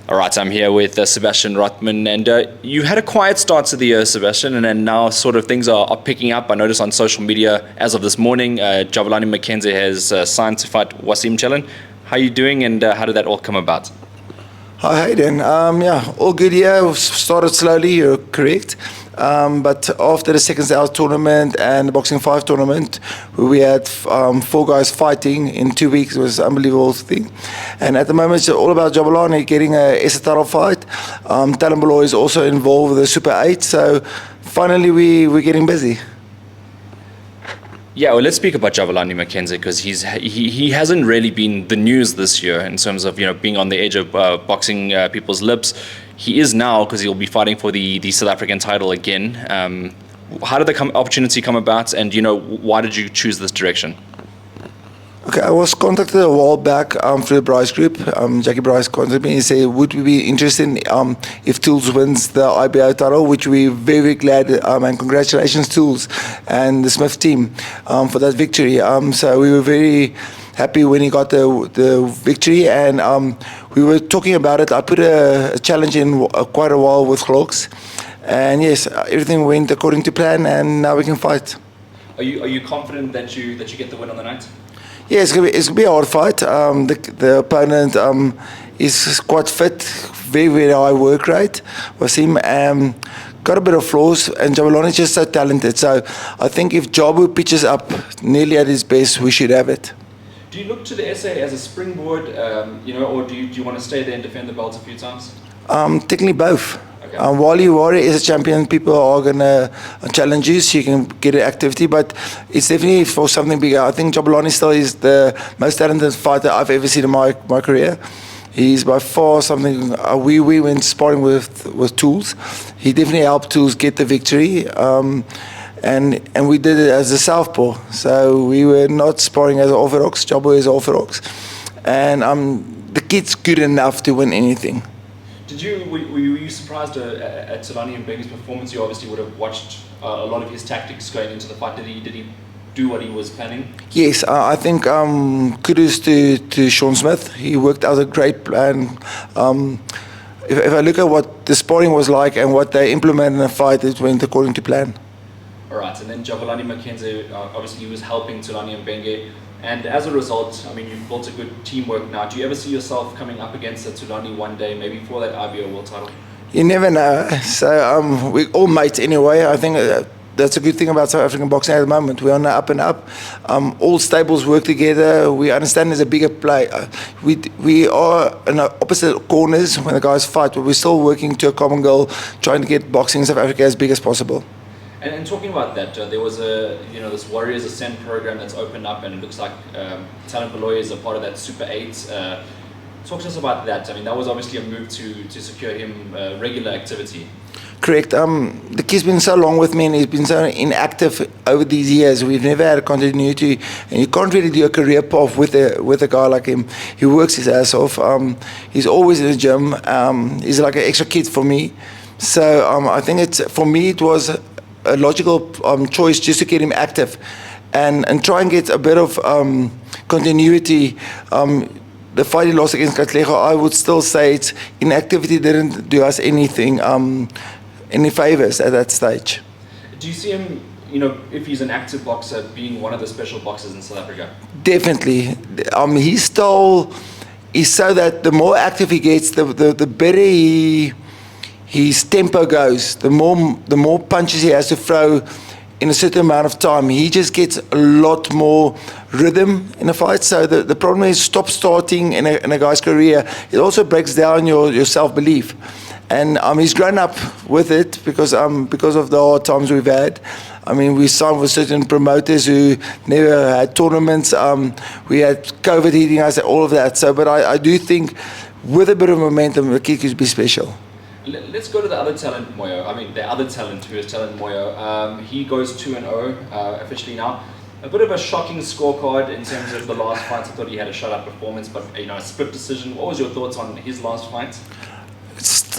All right, I'm here with Sebastiaan Rothmann, and you had a quiet start to the year, Sebastiaan, and then now sort of things are picking up. I noticed on social media as of this morning, Javani Mckenzie has signed to fight Wasim Challenge. How are you doing, and how did that all come about? Hi, Hayden. Yeah, all good here. We've started slowly, you're correct. But after the second house tournament and the Boxing 5 tournament, we had 4 guys fighting in 2 weeks. It was an unbelievable thing. And at the moment, it's all about Javani getting a SA title fight. Talent Below is also involved with the Super 8. So finally, we're getting busy. Yeah, well, let's speak about Javani Mckenzie because he hasn't really been the news this year in terms of being on the edge of boxing people's lips. He is now because he'll be fighting for the South African title again. How did the opportunity come about, and why did you choose this direction? Okay, I was contacted a while back through the Bryce Group. Jackie Bryce contacted me and said, would we be interested if Tools wins the IBO title, which we're very, very glad, and congratulations Tools and the Smith team for that victory. So we were very happy when he got the victory, and we were talking about it. I put a challenge in quite a while with Clocks, and yes, everything went according to plan, and now we can fight. Are you confident that you get the win on the night? Yeah, it's gonna be a hard fight. The opponent is quite fit, very, very high work rate. Wasim got a bit of flaws, and Javani is just so talented. So I think if Jabu pitches up nearly at his best, we should have it. Do you look to the SA as a springboard, or do you want to stay there and defend the belt a few times? Technically both. Okay. While you are as a champion, people are going to challenge you, so you can get an activity, but it's definitely for something bigger. I think Javani still is the most talented fighter I've ever seen in my career. He's by far something. We went sparring with Tools. He definitely helped Tools get the victory, and we did it as a southpaw. So we were not sparring as orthodox. Jabu is orthodox, and the kid's good enough to win anything. Were you surprised at Sebastiaan Rothmann's performance? You obviously would have watched a lot of his tactics going into the fight. Did he do what he was planning? Yes, I think kudos to Sean Smith. He worked out a great plan. If I look at what the sparring was like and what they implemented in the fight, it went according to plan. All right, and then Javani Mckenzie, obviously he was helping Tulani Mbenge. And as a result, I mean, you've built a good teamwork now. Do you ever see yourself coming up against a Tulani one day, maybe for that IBO world title? You never know. So we're all mates anyway. I think that's a good thing about South African boxing at the moment. We're on the up and up. All stables work together. We understand there's a bigger play. We are in opposite corners when the guys fight, but we're still working to a common goal, trying to get boxing in South Africa as big as possible. And talking about that, there was this Warriors Ascent program that's opened up, and it looks like Talent Below is a part of that Super 8. Talk to us about that. I mean, that was obviously a move to secure him regular activity. Correct. The kid's been so long with me, and he's been so inactive over these years. We've never had a continuity, and you can't really do a career path with a guy like him. He works his ass off. He's always in the gym. He's like an extra kid for me. So I think for me it was a logical choice just to get him active and try and get a bit of continuity. The fight he lost against Katlego, I would still say it's inactivity didn't do us anything, any favors at that stage. Do you see him, if he's an active boxer, being one of the special boxers in South Africa? Definitely. He's so that the more active he gets, the better his tempo goes, the more punches he has to throw in a certain amount of time. He just gets a lot more rhythm in a fight. So the problem is starting in a guy's career. It also breaks down your self-belief. And he's grown up with it because of the hard times we've had. I mean, we signed with certain promoters who never had tournaments. We had COVID hitting us, all of that. So, but I do think with a bit of momentum, the kid could be special. Let's go to the other talent, Moyo. I mean, the other talent who is Talent Moyo. He goes 2-0 officially now. A bit of a shocking scorecard in terms of the last fight. I thought he had a shutout performance, but a split decision. What was your thoughts on his last fight?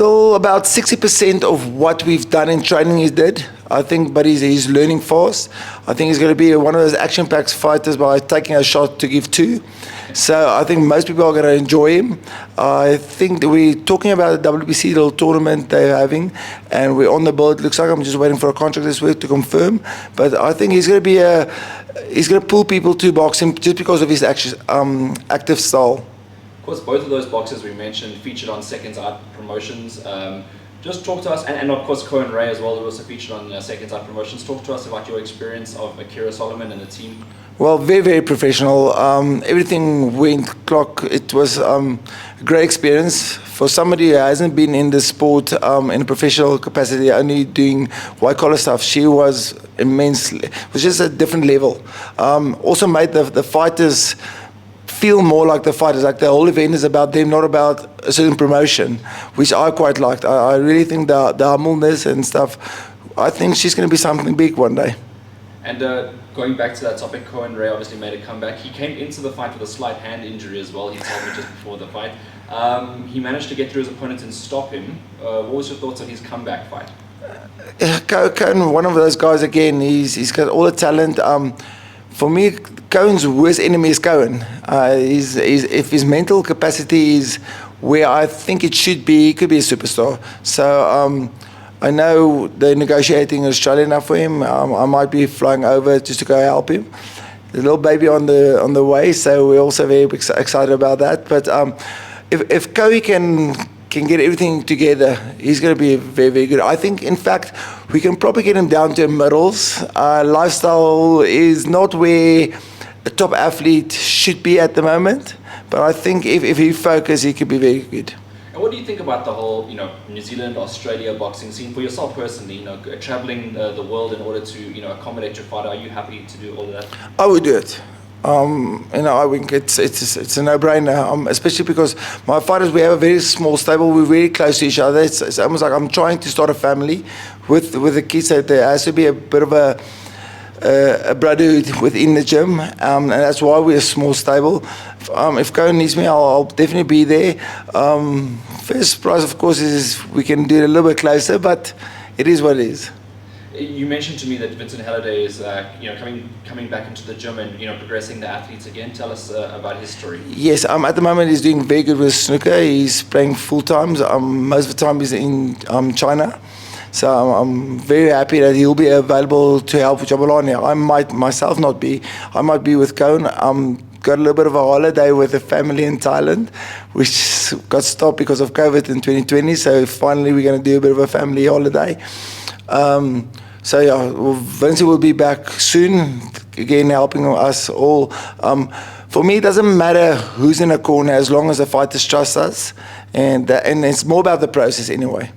still about 60% of what we've done in training he did. I think, but he's learning fast. I think he's going to be one of those action-packed fighters by taking a shot to give two. So I think most people are going to enjoy him. I think that we're talking about the WBC little tournament they're having, and we're on the board. It looks like I'm just waiting for a contract this week to confirm. But I think he's going to be he's going to pull people to boxing just because of his active style. Of course, both of those boxers we mentioned featured on Seconds Out Promotions. Just talk to us, and of course Cohen Ray as well, who also featured on Seconds Out Promotions. Talk to us about your experience of Akira Solomon and the team. Well, very, very professional. Everything went clock. It was a great experience for somebody who hasn't been in the sport in a professional capacity, only doing white-collar stuff. She was immensely. It was just a different level. Also made the fighters feel more like the fighters. Like the whole event is about them, not about a certain promotion, which I quite liked. I really think the humbleness and stuff, I think she's going to be something big one day. And going back to that topic, Cohen Ray obviously made a comeback. He came into the fight with a slight hand injury as well, he told me just before the fight. He managed to get through his opponent and stop him. What was your thoughts on his comeback fight? Cohen, one of those guys again, he's got all the talent. For me, Cohen's worst enemy is Cohen. If his mental capacity is where I think it should be, he could be a superstar. So I know they're negotiating Australia now for him. I might be flying over just to go help him. The little baby on the way, so we're also very excited about that. But if Cohen can get everything together, he's going to be very, very good. I think, in fact, we can probably get him down to middles. Lifestyle is not where a top athlete should be at the moment, but I think if he focuses, he could be very good. And what do you think about the whole, New Zealand, Australia boxing scene for yourself personally? Traveling the world in order to, accommodate your fighter. Are you happy to do all of that? I would do it. I think it's a no-brainer, especially because my fighters, we have a very small stable. We're very close to each other. It's almost like I'm trying to start a family with the kids. So there has to be a bit of a brotherhood within the gym, and that's why we're a small stable. If Cohen needs me, I'll definitely be there. First prize, of course, is we can do it a little bit closer, but it is what it is. You mentioned to me that Vincent Halliday is, coming back into the gym and progressing the athletes again. Tell us about his story. Yes, at the moment he's doing very good with snooker. He's playing full time. Most of the time he's in China. So I'm very happy that he'll be available to help Javani. I might myself not be. I might be with Cohen. Got a little bit of a holiday with the family in Thailand, which got stopped because of COVID in 2020. So finally we're going to do a bit of a family holiday. Vincent will be back soon, again helping us all. For me, it doesn't matter who's in a corner as long as the fighters trust us, and it's more about the process anyway.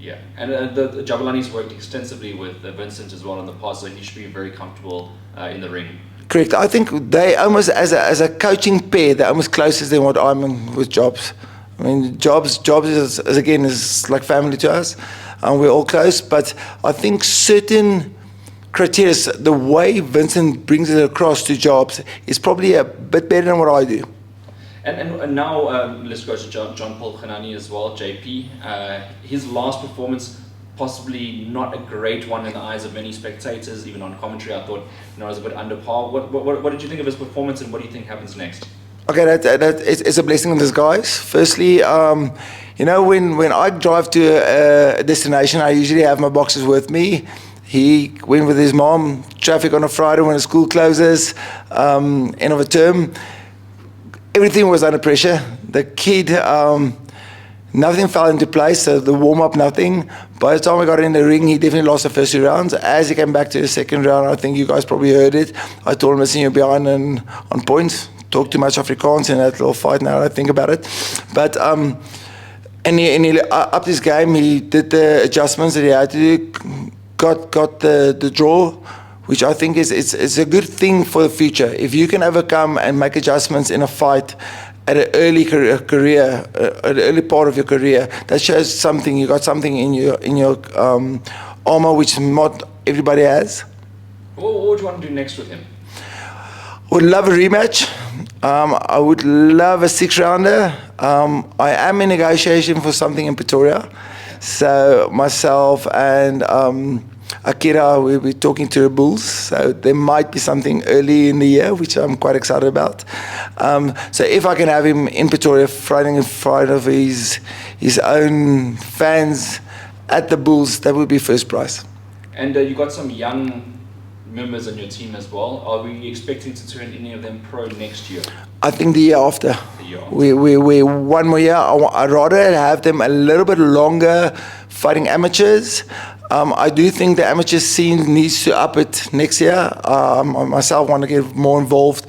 Yeah, and the Javani's worked extensively with Vincent as well in the past, so he should be very comfortable in the ring. Correct. I think they almost, as a coaching pair, they're almost closer than what I'm in with Jobs. I mean, Jobs is like family to us, and we're all close. But I think certain criteria, the way Vincent brings it across to Jobs, is probably a bit better than what I do. And now let's go to John Paul Khanani as well, JP. His last performance, possibly not a great one in the eyes of many spectators, even on commentary. I thought it was a bit under par. What did you think of his performance, and what do you think happens next? Okay, it's a blessing in disguise. Firstly, when I drive to a destination, I usually have my boxers with me. He went with his mom, traffic on a Friday when the school closes, end of a term. Everything was under pressure. The kid, nothing fell into place, so the warm-up, nothing. By the time I got in the ring, he definitely lost the first 2 rounds. As he came back to the second round, I think you guys probably heard it, I told him, listen, you're behind on points. Talk too much Afrikaans in that little fight now I think about it. But, and he upped his game. He did the adjustments that he had to do, got the draw, which I think it's a good thing for the future. If you can overcome and make adjustments in a fight at an early career, at an early part of your career, that shows something. You got something in your armor which not everybody has. What would you want to do next with him? Would love a rematch. I would love a 6-rounder. I am in negotiation for something in Pretoria. So myself and Akira, we'll be talking to the Bulls. So there might be something early in the year, which I'm quite excited about. So if I can have him in Pretoria fighting in front of his own fans at the Bulls, that would be first prize. And you got some young members on your team as well. Are we expecting to turn any of them pro next year? I think the year after. The year after. We one more year. I'd rather have them a little bit longer fighting amateurs. I do think the amateur scene needs to up it next year. I myself want to get more involved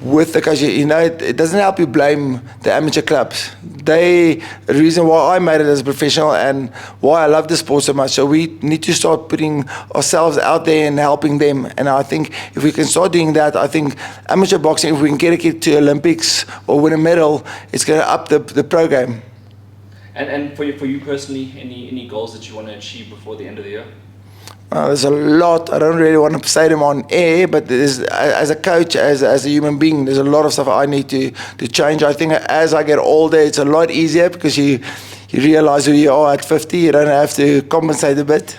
with the coach. You know, it doesn't help you blame the amateur clubs. The reason why I made it as a professional and why I love the sport so much. So we need to start putting ourselves out there and helping them. And I think if we can start doing that, I think amateur boxing, if we can get a kid to Olympics or win a medal, it's going to up the program. And for you personally, any goals that you want to achieve before the end of the year? There's a lot. I don't really want to say them on air, but as a coach, as a human being, there's a lot of stuff I need to change. I think as I get older, it's a lot easier because you realize who you are at 50. You don't have to compensate a bit.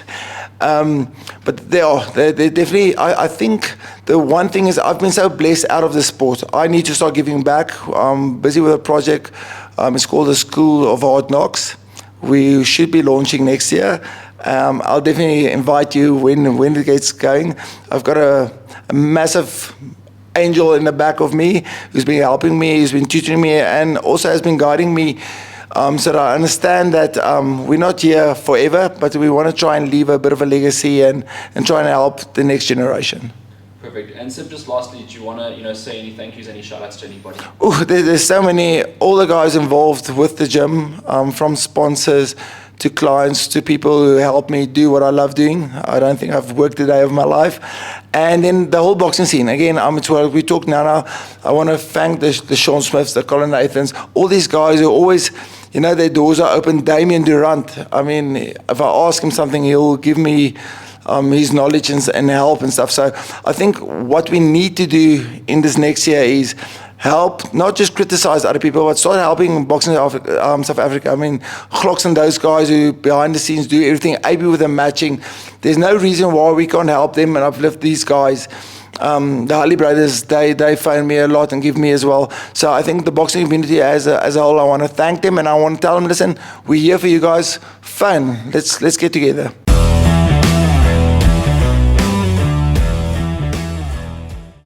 But they're definitely, I think the one thing is I've been so blessed out of the sport. I need to start giving back. I'm busy with a project. It's called the School of Hard Knocks. We should be launching next year. I'll definitely invite you when it gets going. I've got a massive angel in the back of me who's been helping me, who's been tutoring me, and also has been guiding me. So that I understand that we're not here forever, but we want to try and leave a bit of a legacy and try and help the next generation. Perfect. And Sib, just lastly, do you want to say any thank yous, any shout outs to anybody? There's so many, all the guys involved with the gym, from sponsors to clients to people who help me do what I love doing. I don't think I've worked a day of my life. And then the whole boxing scene. Again, we talk now. I want to thank the Sean Smiths, the Colin Nathans, all these guys who always, their doors are open. Damien Durant, I mean, if I ask him something, he'll give me his knowledge and help and stuff. So I think what we need to do in this next year is help, not just criticize other people, but start helping boxing South Africa. I mean, Glocks and those guys who behind the scenes do everything, AB with the matching. There's no reason why we can't help them and uplift these guys. The Harley brothers, they phone me a lot and give me as well. So I think the boxing community as a whole, I want to thank them and I want to tell them, listen, we're here for you guys. Fun. Let's get together.